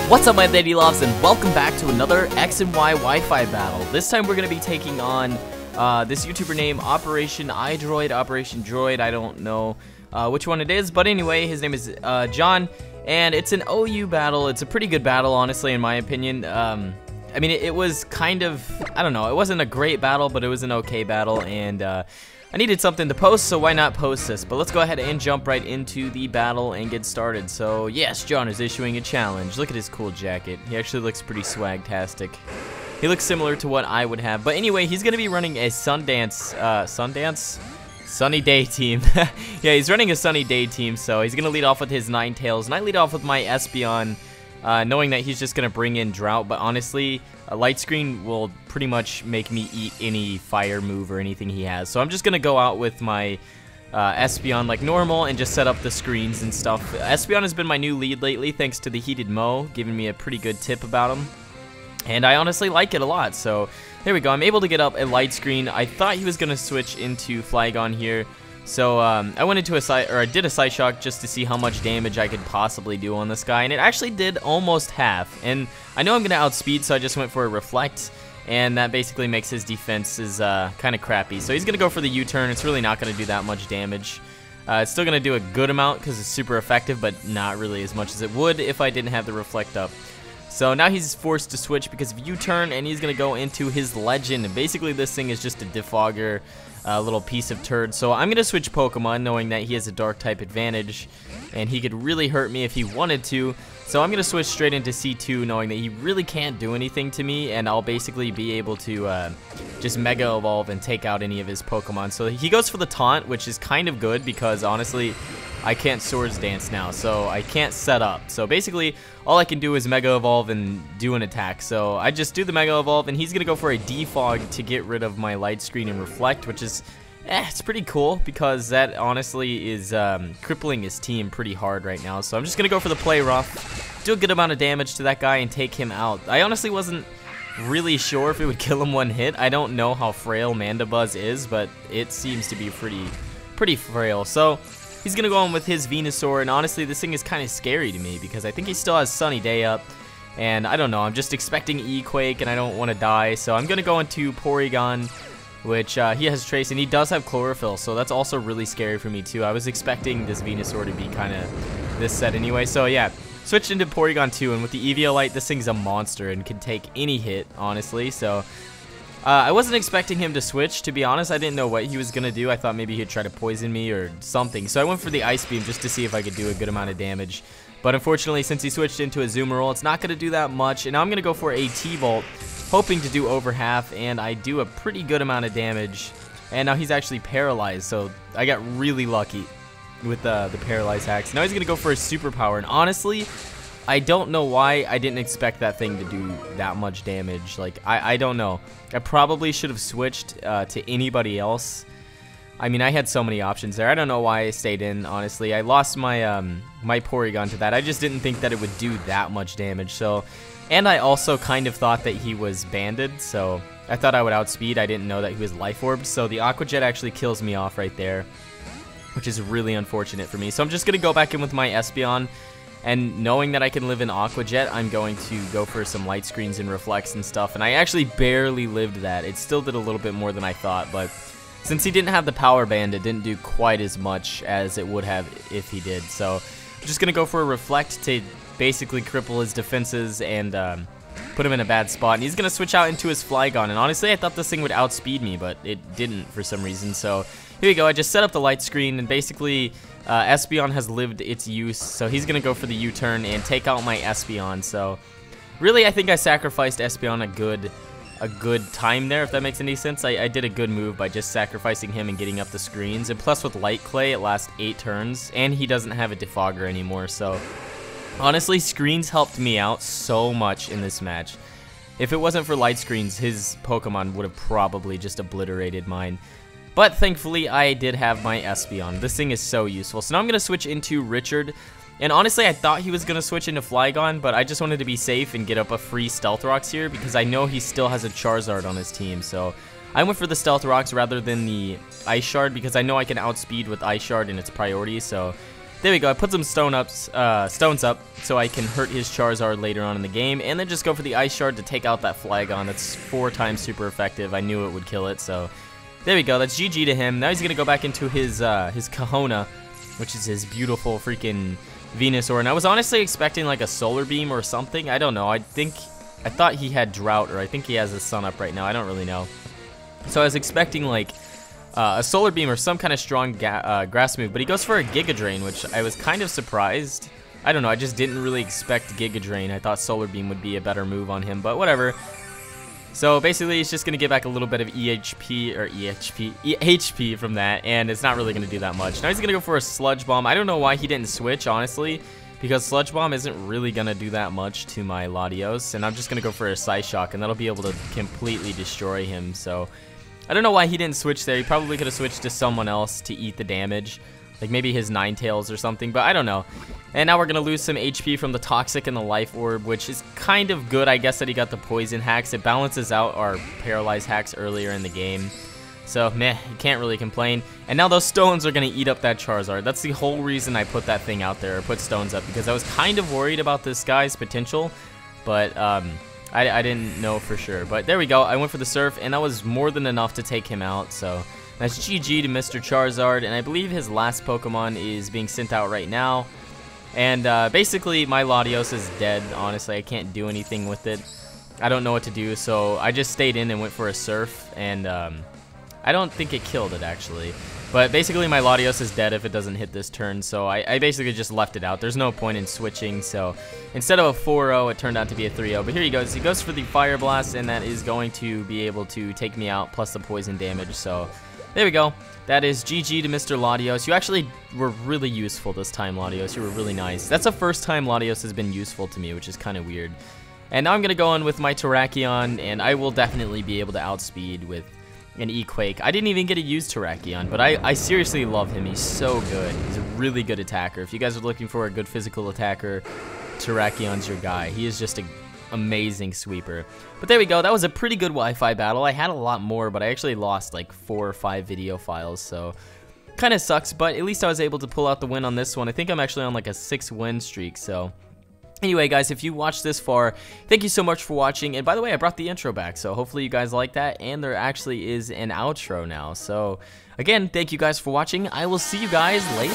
What's up, my lady loves, and welcome back to another X and Y Wi-Fi battle. This time we're going to be taking on this YouTuber named OPERATIONiDROID, Operation Droid. I don't know which one it is, but anyway, his name is John, and it's an OU battle. It's a pretty good battle, honestly, in my opinion. I mean, it was kind of, I don't know, it wasn't a great battle, but it was an okay battle, and I needed something to post, so why not post this? But let's go ahead and jump right into the battle and get started. So yes, John is issuing a challenge. Look at his cool jacket. He actually looks pretty swag-tastic. He looks similar to what I would have. But anyway, he's going to be running a Sunny Day team. Yeah, he's running a Sunny Day team, so he's going to lead off with his Ninetales, and I lead off with my Espeon, knowing that he's just going to bring in Drought, but honestly, a Light Screen will pretty much make me eat any fire move or anything he has. So I'm just going to go out with my Espeon like normal and just set up the screens and stuff. Espeon has been my new lead lately thanks to the Heated Mo, giving me a pretty good tip about him. And I honestly like it a lot. So there we go. I'm able to get up a Light Screen. I thought he was going to switch into Flygon here. So I went into I did a Side Shock just to see how much damage I could possibly do on this guy, and it actually did almost half. And I know I'm gonna outspeed, so I just went for a Reflect, and that basically makes his defenses kind of crappy. So he's gonna go for the U-turn. It's really not gonna do that much damage. It's still gonna do a good amount because it's super effective, but not really as much as it would if I didn't have the Reflect up. So now he's forced to switch because of U-turn, and he's gonna go into his Legend. And basically, this thing is just a defogger. Little piece of turd. So I'm going to switch Pokemon knowing that he has a dark type advantage and he could really hurt me if he wanted to. So I'm going to switch straight into C2 knowing that he really can't do anything to me, and I'll basically be able to just Mega Evolve and take out any of his Pokemon. So he goes for the Taunt, which is kind of good because honestly I can't Swords Dance now, so I can't set up. So basically all I can do is Mega Evolve and do an attack. So I just do the Mega Evolve, and he's going to go for a Defog to get rid of my Light Screen and Reflect, which is, it's pretty cool because that honestly is crippling his team pretty hard right now. So I'm just going to go for the Play Rough, do a good amount of damage to that guy, and take him out. I honestly wasn't really sure if it would kill him one hit. I don't know how frail Mandibuzz is, but it seems to be pretty frail. So he's going to go on with his Venusaur, and honestly, this thing is kind of scary to me because I think he still has Sunny Day up, and I don't know, I'm just expecting E-Quake, and I don't want to die, so I'm going to go into Porygon, which he has Trace, and he does have Chlorophyll, so that's also really scary for me, too. I was expecting this Venusaur to be kind of this set anyway, so yeah. Switched into Porygon 2, and with the Eviolite, this thing's a monster and can take any hit, honestly, so I wasn't expecting him to switch, to be honest. I didn't know what he was going to do. I thought maybe he'd try to poison me or something. So I went for the Ice Beam just to see if I could do a good amount of damage. But unfortunately, since he switched into a Zoomerol, it's not going to do that much. And now I'm going to go for a T-Bolt, hoping to do over half. And I do a pretty good amount of damage. And now he's actually paralyzed. So I got really lucky with the Paralyzed hacks. Now he's going to go for a Superpower. And honestly, I don't know why I didn't expect that thing to do that much damage. Like, I don't know. I probably should have switched to anybody else. I mean, I had so many options there. I don't know why I stayed in, honestly. I lost my my Porygon to that. I just didn't think that it would do that much damage. So, and I also kind of thought that he was banded. So I thought I would outspeed. I didn't know that he was Life Orbed. So the Aqua Jet actually kills me off right there, which is really unfortunate for me. So I'm just going to go back in with my Espeon. And knowing that I can live in Aqua Jet, I'm going to go for some Light Screens and Reflects and stuff. And I actually barely lived that. It still did a little bit more than I thought. But since he didn't have the Power Band, it didn't do quite as much as it would have if he did. So I'm just going to go for a Reflect to basically cripple his defenses and put him in a bad spot. And he's going to switch out into his Flygon. And honestly, I thought this thing would outspeed me, but it didn't for some reason. So here we go. I just set up the Light Screen, and basically Espeon has lived its use, so he's going to go for the U-turn and take out my Espeon. So really, I think I sacrificed Espeon a good time there, if that makes any sense. I did a good move by just sacrificing him and getting up the screens. And plus with Light Clay, it lasts 8 turns, and he doesn't have a Defogger anymore. So honestly, screens helped me out so much in this match. If it wasn't for Light Screens, his Pokemon would have probably just obliterated mine. But thankfully, I did have my Espeon. This thing is so useful. So now I'm going to switch into Richard. And honestly, I thought he was going to switch into Flygon, but I just wanted to be safe and get up a free Stealth Rocks here because I know he still has a Charizard on his team. So I went for the Stealth Rocks rather than the Ice Shard because I know I can outspeed with Ice Shard in its priority. So there we go. I put some stones up so I can hurt his Charizard later on in the game, and then just go for the Ice Shard to take out that Flagon. That's 4 times super effective. I knew it would kill it, so there we go. That's GG to him. Now he's gonna go back into his Kahona, which is his beautiful freaking Venusaur. And I was honestly expecting like a Solar Beam or something. I don't know. I thought he had Drought, or I think he has a Sun Up right now. I don't really know. So I was expecting like a Solar Beam or some kind of strong grass move, but he goes for a Giga Drain, which I was kind of surprised. I don't know, I just didn't really expect Giga Drain. I thought Solar Beam would be a better move on him, but whatever. So basically, he's just going to get back a little bit of HP from that, and it's not really going to do that much. Now he's going to go for a Sludge Bomb. I don't know why he didn't switch, honestly, because Sludge Bomb isn't really going to do that much to my Latios, and I'm just going to go for a Psyshock, and that'll be able to completely destroy him, so I don't know why he didn't switch there. He probably could have switched to someone else to eat the damage, like maybe his Ninetales or something, but I don't know. And now we're going to lose some HP from the Toxic and the Life Orb, which is kind of good, I guess, that he got the Poison hacks. It balances out our Paralyzed hacks earlier in the game. So, meh, you can't really complain. And now those stones are going to eat up that Charizard. That's the whole reason I put that thing out there, or put stones up, because I was kind of worried about this guy's potential, but I didn't know for sure. But there we go. I went for the Surf, and that was more than enough to take him out. So that's GG to Mr. Charizard, and I believe his last Pokemon is being sent out right now. And basically, my Latios is dead. Honestly, I can't do anything with it. I don't know what to do, so I just stayed in and went for a Surf, and I don't think it killed it, actually. But basically, my Latios is dead if it doesn't hit this turn, so I basically just left it out. There's no point in switching, so instead of a 4-0, it turned out to be a 3-0. But here he goes. He goes for the Fire Blast, and that is going to be able to take me out, plus the poison damage, so there we go. That is GG to Mr. Latios. You actually were really useful this time, Latios. You were really nice. That's the first time Latios has been useful to me, which is kind of weird. And now I'm going to go in with my Terrakion, and I will definitely be able to outspeed with an E-Quake. I didn't even get to use Terrakion, but I seriously love him. He's so good. He's a really good attacker. If you guys are looking for a good physical attacker, Terrakion's your guy. He is just an amazing sweeper. But there we go. That was a pretty good Wi-Fi battle. I had a lot more, but I actually lost like 4 or 5 video files, so kind of sucks, but at least I was able to pull out the win on this one. I think I'm actually on like a 6-win streak, so anyway, guys, if you watched this far, thank you so much for watching. And by the way, I brought the intro back, so hopefully you guys like that. And there actually is an outro now. So again, thank you guys for watching. I will see you guys later.